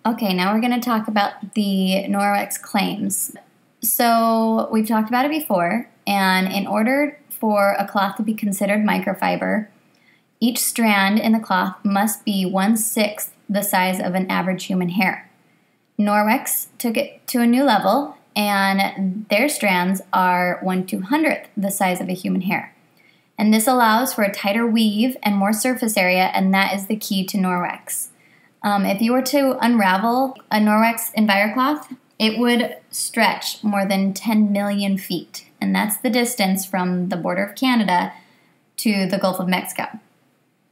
Okay, now we're going to talk about the NorwexClaims. So we've talked about it before, and in order for a cloth to be considered microfiber, each strand in the cloth must be 1/6 the size of an average human hair. Norwex took it to a new level, and their strands are 1/200th the size of a human hair. And this allows for a tighter weave and more surface area, and that is the key to Norwex. If you were to unravel a Norwex EnviroCloth, it would stretch more than 10 million feet, and that's the distance from the border of Canada to the Gulf of Mexico.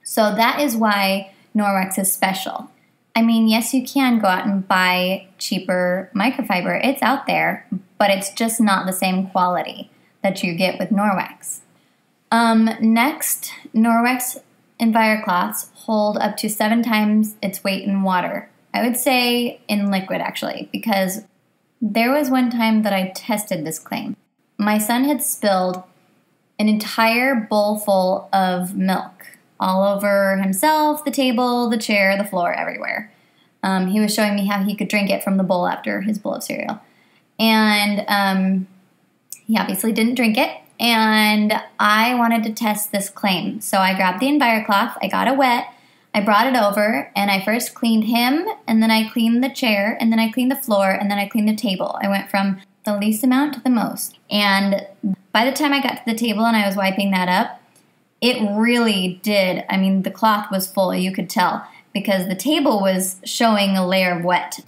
So that is why Norwex is special. I mean, yes, you can go out and buy cheaper microfiber. It's out there, but it's just not the same quality that you get with Norwex. Next, Norwex EnviroCloths hold up to 7 times its weight in water. I would say in liquid, actually, because there was one time that I tested this claim. My son had spilled an entire bowl full of milk all over himself, the table, the chair, the floor, everywhere. He was showing me how he could drink it from the bowl after his bowl of cereal. And he obviously didn't drink it. And I wanted to test this claim. So I grabbed the EnviroCloth, I got it wet, I brought it over, and I first cleaned him, and then I cleaned the chair, and then I cleaned the floor, and then I cleaned the table. I went from the least amount to the most. And by the time I got to the table and I was wiping that up, it really did. I mean, the cloth was full, you could tell, because the table was showing a layer of wet.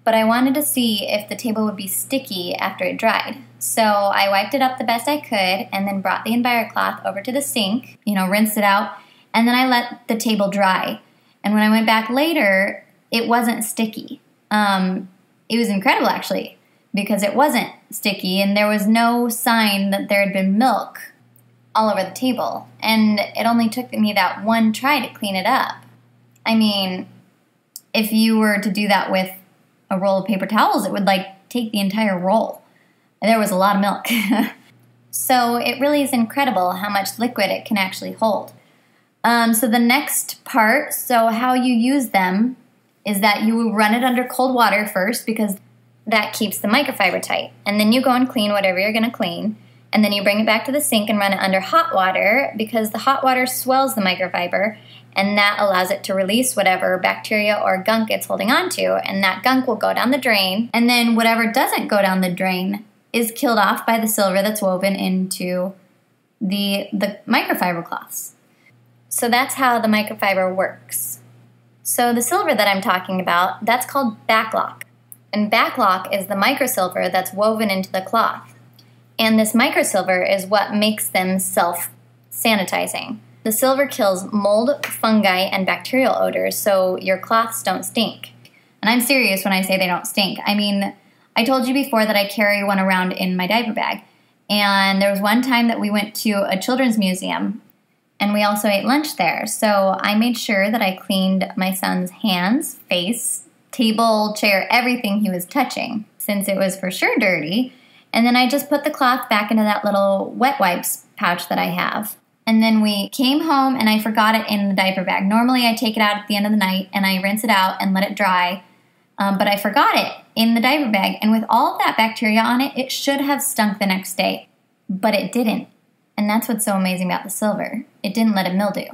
But I wanted to see if the table would be sticky after it dried. So I wiped it up the best I could and then brought the EnviroCloth over to the sink, rinsed it out, and then I let the table dry. And when I went back later, it wasn't sticky. It was incredible, actually, because it wasn't sticky and there was no sign that there had been milk all over the table. And it only took me that one try to clean it up. I mean, if you were to do that with a roll of paper towels, it would take the entire roll. There was a lot of milk. So it really is incredible how much liquid it can actually hold. So the next part, so how you use them, is that you run it under cold water first because that keeps the microfiber tight. And then you go and clean whatever you're going to clean. And then you bring it back to the sink and run it under hot water because the hot water swells the microfiber, and that allows it to release whatever bacteria or gunk it's holding on to, and that gunk will go down the drain. And then whatever doesn't go down the drain is killed off by the silver that's woven into the microfiber cloths. So that's how the microfiber works. So the silver that I'm talking about, that's called backlock. And backlock is the microsilver that's woven into the cloth. And this microsilver is what makes them self-sanitizing. The silver kills mold, fungi, and bacterial odors, so your cloths don't stink. And I'm serious when I say they don't stink. I mean, I told you before that I carry one around in my diaper bag. And there was one time that we went to a children's museum, and we also ate lunch there. So I made sure that I cleaned my son's hands, face, table, chair, everything he was touching, since it was for sure dirty. And then I just put the cloth back into that little wet wipes pouch that I have. And then we came home and I forgot it in the diaper bag. Normally I take it out at the end of the night and I rinse it out and let it dry. But I forgot it in the diaper bag. And with all of that bacteria on it, it should have stunk the next day. But it didn't. And that's what's so amazing about the silver. It didn't let it mildew.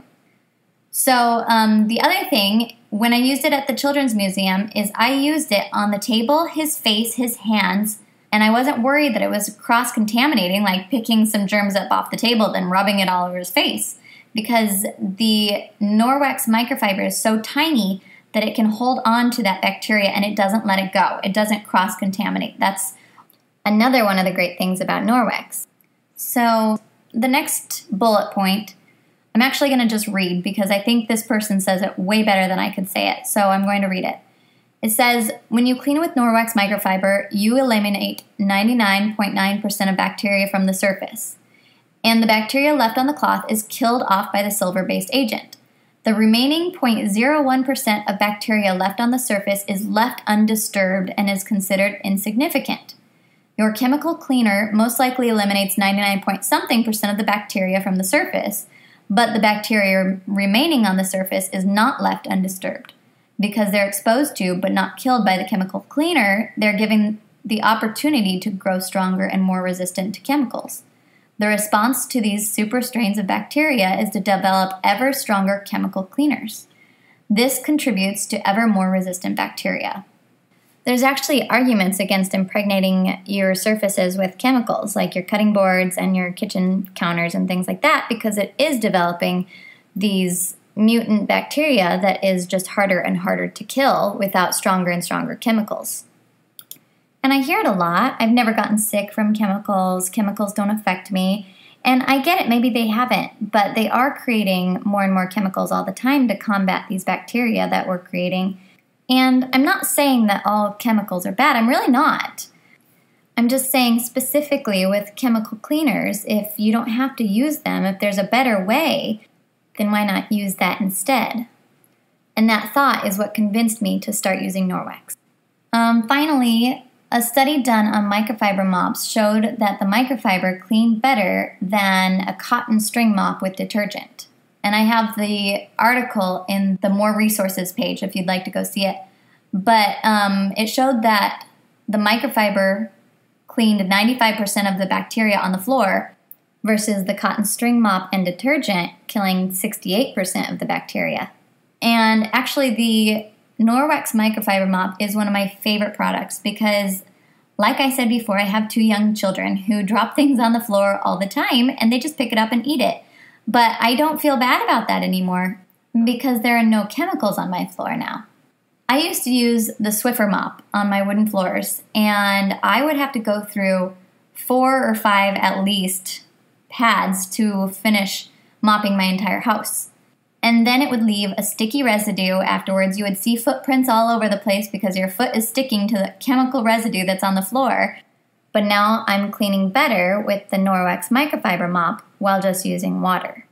So the other thing, when I used it at the Children's Museum, is I used it on the table, his face, his hands, and I wasn't worried that it was cross-contaminating, like picking some germs up off the table, then rubbing it all over his face, because the Norwex microfiber is so tiny that it can hold on to that bacteria and it doesn't let it go. It doesn't cross-contaminate. That's another one of the great things about Norwex. So the next bullet point, I'm actually going to just read because I think this person says it way better than I could say it, so I'm going to read it. It says, when you clean with Norwex microfiber, you eliminate 99.9% of bacteria from the surface, and the bacteria left on the cloth is killed off by the silver-based agent. The remaining 0.01% of bacteria left on the surface is left undisturbed and is considered insignificant. Your chemical cleaner most likely eliminates 99-point-something% of the bacteria from the surface, but the bacteria remaining on the surface is not left undisturbed. because they're exposed to but not killed by the chemical cleaner, they're given the opportunity to grow stronger and more resistant to chemicals. The response to these super strains of bacteria is to develop ever stronger chemical cleaners. This contributes to ever more resistant bacteria. There's actually arguments against impregnating your surfaces with chemicals, like your cutting boards and your kitchen counters and things like that, because it is developing these mutant bacteria that is just harder and harder to kill without stronger and stronger chemicals. And I hear it a lot. I've never gotten sick from chemicals. Chemicals don't affect me. And I get it, maybe they haven't, but they are creating more and more chemicals all the time to combat these bacteria that we're creating. And I'm not saying that all chemicals are bad. I'm really not. I'm just saying specifically with chemical cleaners, if you don't have to use them, if there's a better way, then why not use that instead? And that thought is what convinced me to start using Norwex. Finally, a study done on microfiber mops showed that the microfiber cleaned better than a cotton string mop with detergent. And I have the article in the More Resources page if you'd like to go see it. But it showed that the microfiber cleaned 95% of the bacteria on the floor versus the cotton string mop and detergent killing 68% of the bacteria. And actually the Norwex microfiber mop is one of my favorite products because, like I said before, I have 2 young children who drop things on the floor all the time and they just pick it up and eat it. But I don't feel bad about that anymore because there are no chemicals on my floor now. I used to use the Swiffer mop on my wooden floors, and I would have to go through 4 or 5 at least pads to finish mopping my entire house. And then it would leave a sticky residue afterwards. You would see footprints all over the place because your foot is sticking to the chemical residue that's on the floor. But now I'm cleaning better with the Norwex microfiber mop while just using water.